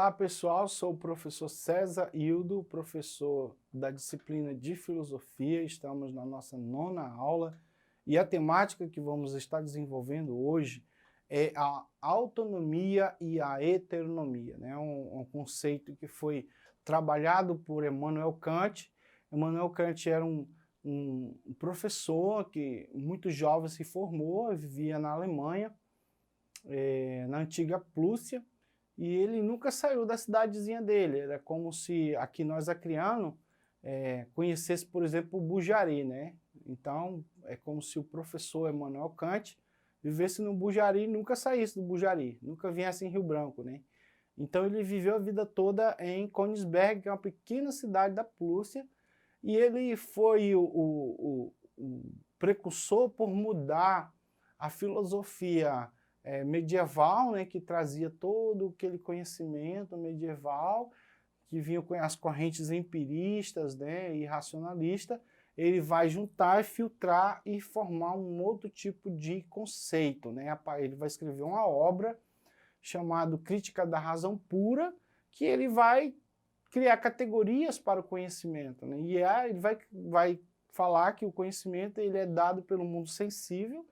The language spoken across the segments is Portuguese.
Olá pessoal, sou o professor César Hildo, professor da disciplina de Filosofia. Estamos na nossa 9ª aula e a temática que vamos estar desenvolvendo hoje é a autonomia e a heteronomia, né? Um conceito que foi trabalhado por Immanuel Kant. Immanuel Kant era um professor que muito jovem se formou, vivia na Alemanha, na antiga Prússia, e ele nunca saiu da cidadezinha dele. Era como se aqui nós acrianos conhecesse, por exemplo, o Bujari, né? Então, é como se o professor Immanuel Kant vivesse no Bujari e nunca saísse do Bujari, nunca viesse em Rio Branco, né? Então ele viveu a vida toda em Königsberg, que é uma pequena cidade da Prússia, e ele foi o precursor por mudar a filosofia medieval, né, que trazia todo aquele conhecimento medieval, que vinha com as correntes empiristas, né, e racionalistas. Ele vai juntar, filtrar e formar um outro tipo de conceito, né? Ele vai escrever uma obra chamada Crítica da Razão Pura, que ele vai criar categorias para o conhecimento, né? E ele vai falar que o conhecimento ele é dado pelo mundo sensível,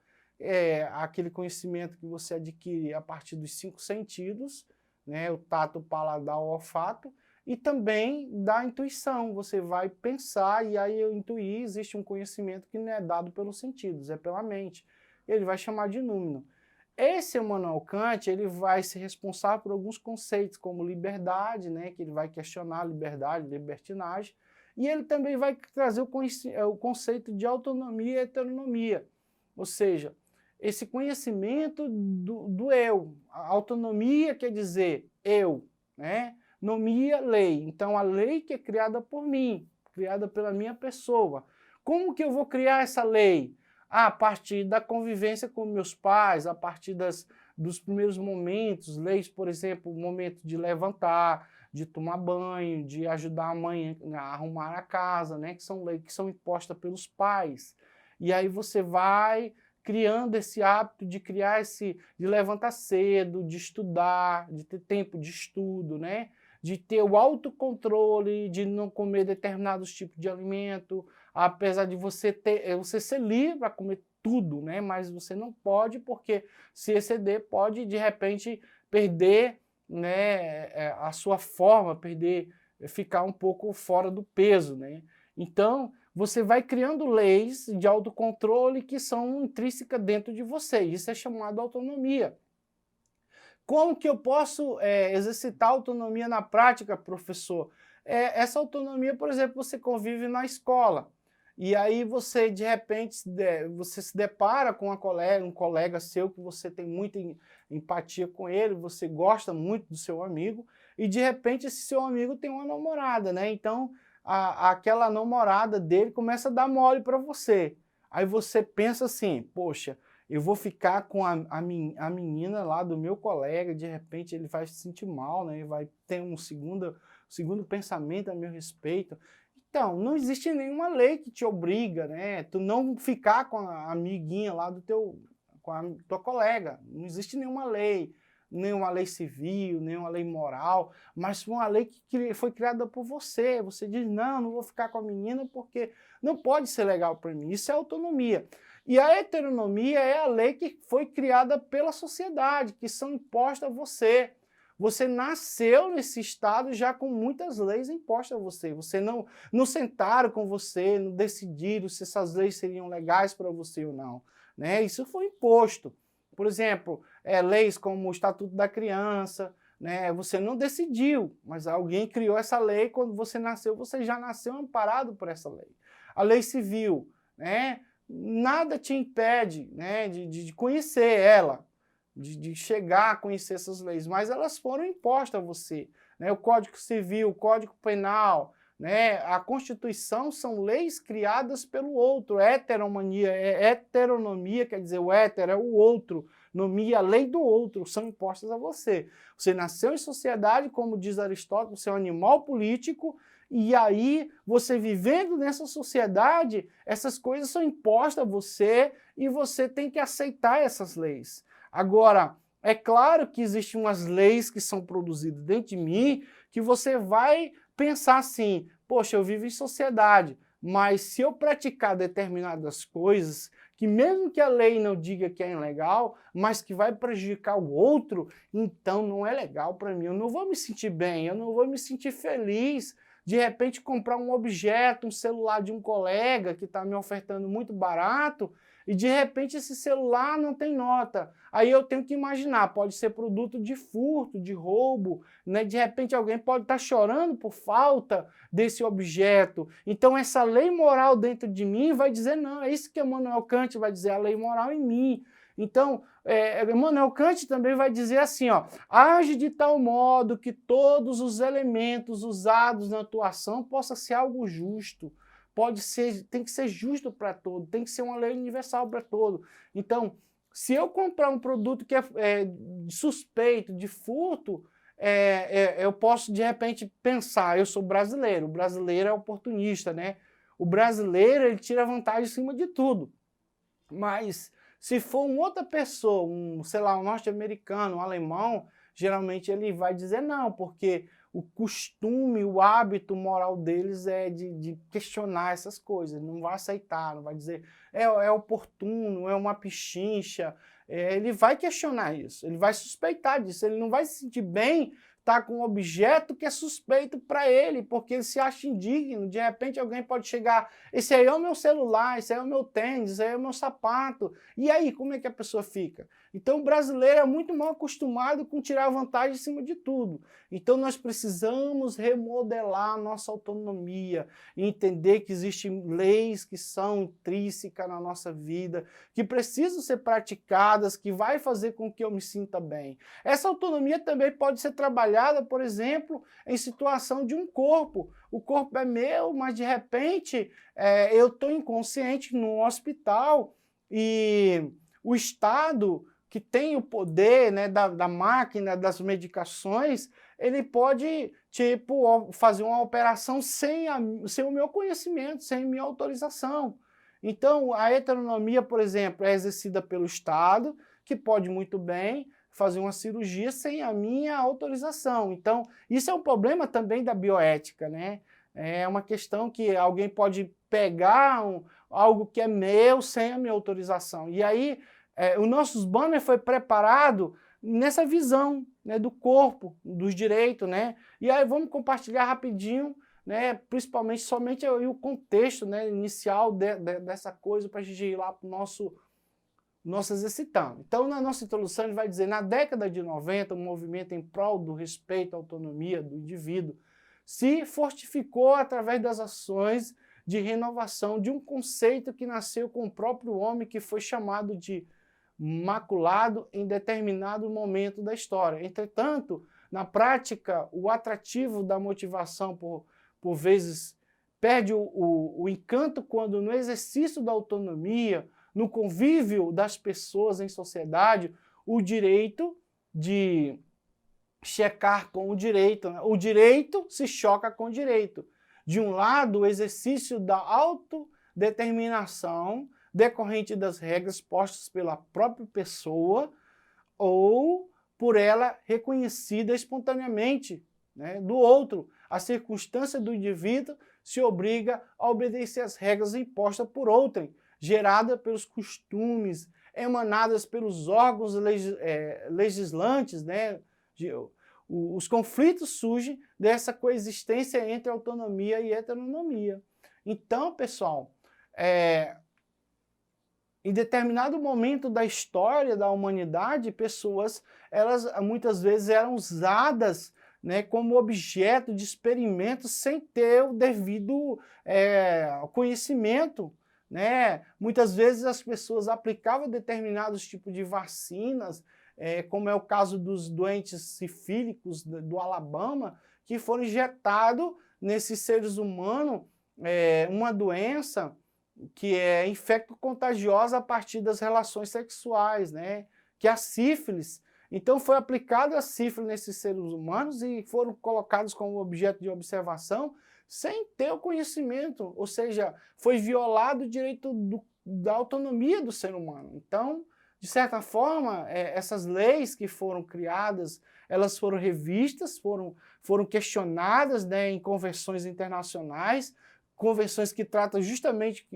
aquele conhecimento que você adquire a partir dos 5 sentidos, né? O tato, o paladar, o olfato, e também da intuição. Você vai pensar e aí intuir. Existe um conhecimento que não é dado pelos sentidos, é pela mente. Ele vai chamar de númeno. Esse Immanuel Kant, ele vai ser responsável por alguns conceitos, como liberdade, né, que ele vai questionar a liberdade, libertinagem, e ele também vai trazer o conceito de autonomia e heteronomia, ou seja, esse conhecimento do eu. A autonomia quer dizer eu, né? Nomia, lei. Então, a lei que é criada por mim, criada pela minha pessoa. Como que eu vou criar essa lei? A partir da convivência com meus pais, a partir dos primeiros momentos, leis, por exemplo, o momento de levantar, de tomar banho, de ajudar a mãe a arrumar a casa, né? Que são leis que são impostas pelos pais. E aí você vai criando esse hábito de de levantar cedo, de estudar, de ter tempo de estudo, né? De ter o autocontrole, de não comer determinados tipos de alimento, apesar de você ser livre para comer tudo, né? Mas você não pode, porque se exceder pode de repente perder, né, a sua forma, ficar um pouco fora do peso, né? Então, você vai criando leis de autocontrole que são intrínsecas dentro de você. Isso é chamado autonomia. Como que eu posso exercitar autonomia na prática, professor? Essa autonomia, por exemplo, você convive na escola. E aí você, de repente, você se depara com um colega seu que você tem muita empatia com ele, você gosta muito do seu amigo, e de repente esse seu amigo tem uma namorada, né? Então, aquela namorada dele começa a dar mole para você. Aí você pensa assim, poxa, eu vou ficar com a menina lá do meu colega, de repente ele vai se sentir mal, né? Ele vai ter um segundo pensamento a meu respeito. Então, não existe nenhuma lei que te obriga, né? Tu não ficar com a amiguinha lá com a tua colega. Não existe nenhuma lei civil, nenhuma lei moral, mas uma lei que foi criada por você. Você diz, não vou ficar com a menina porque não pode ser legal para mim. Isso é autonomia. E a heteronomia é a lei que foi criada pela sociedade, que são impostas a você. Você nasceu nesse estado já com muitas leis impostas a você. Você não sentaram com você, não decidiram se essas leis seriam legais para você ou não, né? Isso foi imposto. Por exemplo, leis como o Estatuto da Criança, né? Você não decidiu, mas alguém criou essa lei. Quando você nasceu, você já nasceu amparado por essa lei. A lei civil, né? Nada te impede, né, de conhecer ela, de chegar a conhecer essas leis, mas elas foram impostas a você, né? O Código Civil, o Código Penal, né? A Constituição são leis criadas pelo outro. Heteronomia quer dizer o hétero é o outro, nomia, a lei do outro, são impostas a você. Você nasceu em sociedade, como diz Aristóteles, você é um animal político, e aí você vivendo nessa sociedade, essas coisas são impostas a você e você tem que aceitar essas leis. Agora, É claro que existem umas leis que são produzidas dentro de mim que você vai pensar assim, poxa, eu vivo em sociedade, mas se eu praticar determinadas coisas, que mesmo que a lei não diga que é ilegal, mas que vai prejudicar o outro, então não é legal para mim, eu não vou me sentir bem, eu não vou me sentir feliz. De repente comprar um objeto, um celular de um colega que está me ofertando muito barato, e de repente esse celular não tem nota. Aí eu tenho que imaginar, pode ser produto de furto, de roubo, né? De repente alguém pode estar chorando por falta desse objeto. Então essa lei moral dentro de mim vai dizer não, é isso que Immanuel Kant vai dizer, a lei moral em mim. Então, Immanuel Kant também vai dizer assim, ó, age de tal modo que todos os elementos usados na tua ação possa ser algo justo. Pode ser, tem que ser justo para todo, tem que ser uma lei universal para todo. Então, se eu comprar um produto que é suspeito de furto, eu posso de repente pensar, eu sou brasileiro, o brasileiro é oportunista, né? O brasileiro, ele tira vantagem em cima de tudo. Mas se for uma outra pessoa, sei lá, um norte-americano, um alemão, geralmente ele vai dizer não, porque o costume, o hábito moral deles é de questionar essas coisas, não vai aceitar, não vai dizer é oportuno, é uma pichincha, ele vai questionar isso, ele vai suspeitar disso, ele não vai se sentir bem estar com um objeto que é suspeito para ele, porque ele se acha indigno. De repente alguém pode chegar, esse aí é o meu celular, esse aí é o meu tênis, esse aí é o meu sapato. E aí, como é que a pessoa fica? Então o brasileiro é muito mal acostumado com tirar vantagem em cima de tudo. Então nós precisamos remodelar a nossa autonomia e entender que existem leis que são intrínsecas na nossa vida, que precisam ser praticadas, que vai fazer com que eu me sinta bem. Essa autonomia também pode ser trabalhada, por exemplo, em situação de um corpo. O corpo é meu, mas de repente eu estou inconsciente num hospital e o Estado, que tem o poder, né, da máquina, das medicações, ele pode, tipo, fazer uma operação sem o meu conhecimento, sem minha autorização. Então, a heteronomia, por exemplo, é exercida pelo Estado, que pode muito bem fazer uma cirurgia sem a minha autorização. Então, isso é um problema também da bioética, né? É uma questão que alguém pode pegar algo que é meu sem a minha autorização. E aí, o nosso banner foi preparado nessa visão, né, do corpo, dos direitos, né? E aí vamos compartilhar rapidinho, né, principalmente somente o contexto, né, inicial dessa coisa para a gente ir lá para o nosso exercitando. Então, na nossa introdução, ele vai dizer, na década de 90, o movimento em prol do respeito à autonomia do indivíduo se fortificou através das ações de renovação de um conceito que nasceu com o próprio homem, que foi chamado de maculado em determinado momento da história. Entretanto, na prática, o atrativo da motivação, por vezes, perde o encanto quando no exercício da autonomia, no convívio das pessoas em sociedade, o direito de checar com o direito, né? O direito se choca com o direito. De um lado, o exercício da autodeterminação decorrente das regras postas pela própria pessoa ou por ela reconhecida espontaneamente, né, do outro. A circunstância do indivíduo se obriga a obedecer às regras impostas por outrem, gerada pelos costumes, emanadas pelos órgãos legislantes, né? Os conflitos surgem dessa coexistência entre autonomia e heteronomia. Então, pessoal, em determinado momento da história da humanidade, pessoas, elas muitas vezes eram usadas, né, como objeto de experimento sem ter o devido conhecimento, né? Muitas vezes as pessoas aplicavam determinados tipos de vacinas, como é o caso dos doentes sifílicos do Alabama, que foram injetados nesses seres humanos uma doença que é infecto-contagiosa a partir das relações sexuais, né? Que é a sífilis. Então foi aplicada a sífilis nesses seres humanos e foram colocados como objeto de observação sem ter o conhecimento, ou seja, foi violado o direito da autonomia do ser humano. Então, de certa forma, essas leis que foram criadas, elas foram revistas, foram questionadas, né, em convenções internacionais, convenções que tratam justamente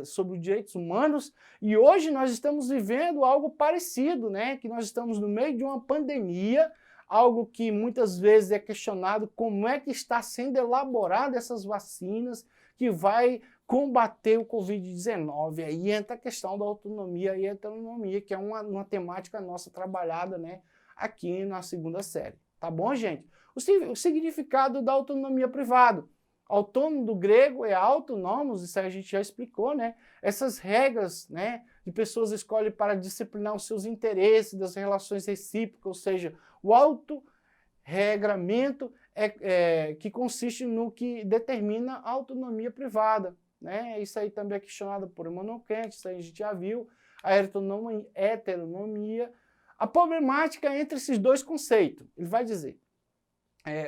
sobre os direitos humanos, e hoje nós estamos vivendo algo parecido, né, que nós estamos no meio de uma pandemia, algo que muitas vezes é questionado como é que está sendo elaborada essas vacinas que vai combater o Covid-19. Aí entra a questão da autonomia e heteronomia, que é uma temática nossa trabalhada, né, aqui na segunda série. Tá bom, gente? O significado da autonomia privada. Autônomo do grego é autonomos, isso a gente já explicou, né? Essas regras, né, de pessoas escolhem para disciplinar os seus interesses, das relações recíprocas, ou seja, o autorregramento que consiste no que determina a autonomia privada. Né? Isso aí também é questionado por Immanuel Kant, isso aí a gente já viu, a heteronomia. A problemática entre esses dois conceitos, ele vai dizer,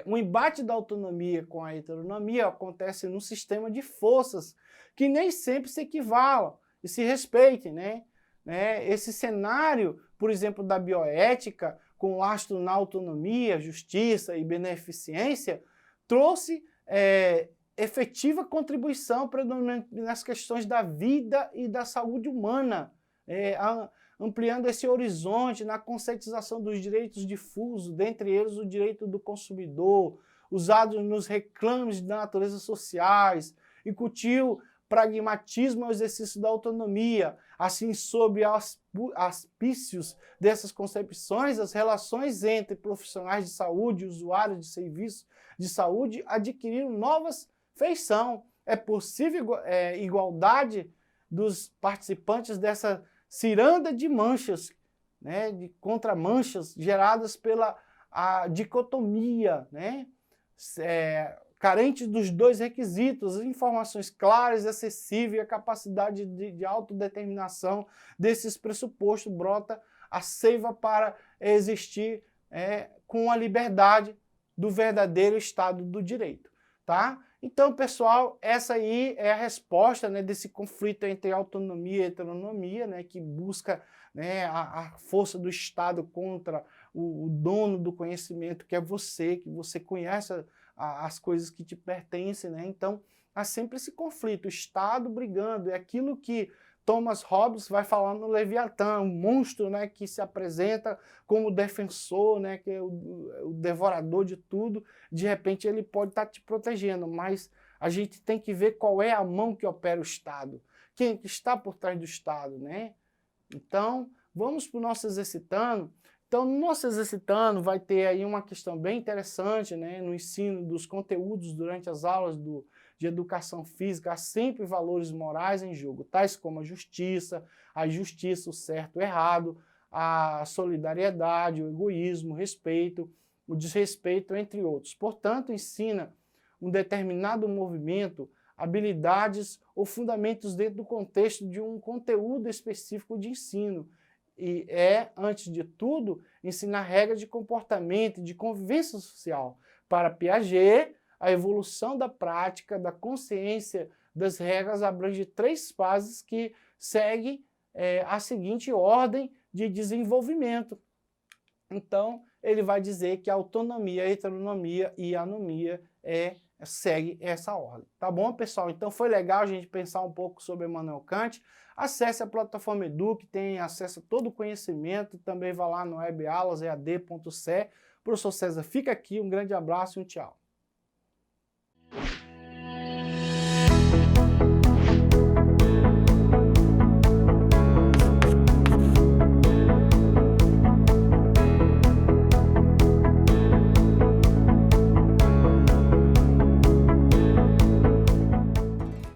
o embate da autonomia com a heteronomia acontece num sistema de forças que nem sempre se equivalam e se respeitem. Né? Esse cenário, por exemplo, da bioética, com lastro na autonomia, justiça e beneficência, trouxe efetiva contribuição nas questões da vida e da saúde humana, ampliando esse horizonte na conscientização dos direitos difusos, dentre eles o direito do consumidor, usado nos reclames da natureza sociais, incutiu pragmatismo ao exercício da autonomia. Assim, sob auspícios dessas concepções, as relações entre profissionais de saúde e usuários de serviços de saúde adquiriram novas feição. É possível igualdade dos participantes dessa ciranda de manchas, né, de contramanchas geradas pela dicotomia, né, carente dos dois requisitos, informações claras, acessíveis e a capacidade de autodeterminação desses pressupostos brota a seiva para existir com a liberdade do verdadeiro Estado do Direito. Tá? Então, pessoal, essa aí é a resposta, né, desse conflito entre autonomia e heteronomia, né, que busca, né, a força do Estado contra o dono do conhecimento, que é você, que você conhece as coisas que te pertencem. Né? Então, há sempre esse conflito, o Estado brigando, é aquilo que Thomas Hobbes vai falar no Leviatã, um monstro, né, que se apresenta como defensor, né, que é o devorador de tudo. De repente ele pode estar te protegendo, mas a gente tem que ver qual é a mão que opera o Estado, quem está por trás do Estado. Né? Então, vamos para o nosso exercitando. Então, no nosso exercitando vai ter aí uma questão bem interessante, né, no ensino dos conteúdos durante as aulas de educação física. Há sempre valores morais em jogo, tais como a justiça, o certo, o errado, a solidariedade, o egoísmo, o respeito, o desrespeito, entre outros. Portanto, ensina um determinado movimento, habilidades ou fundamentos dentro do contexto de um conteúdo específico de ensino. E antes de tudo, ensinar regras de comportamento e de convivência social. Para Piaget, a evolução da prática, da consciência das regras abrange 3 fases que seguem a seguinte ordem de desenvolvimento. Então, ele vai dizer que a autonomia, a heteronomia e a anomia segue essa ordem. Tá bom, pessoal? Então foi legal a gente pensar um pouco sobre Immanuel Kant. Acesse a plataforma Edu, que tem acesso a todo o conhecimento. Também vá lá no webaulas.ead.ce. Professor César fica aqui, um grande abraço e um tchau.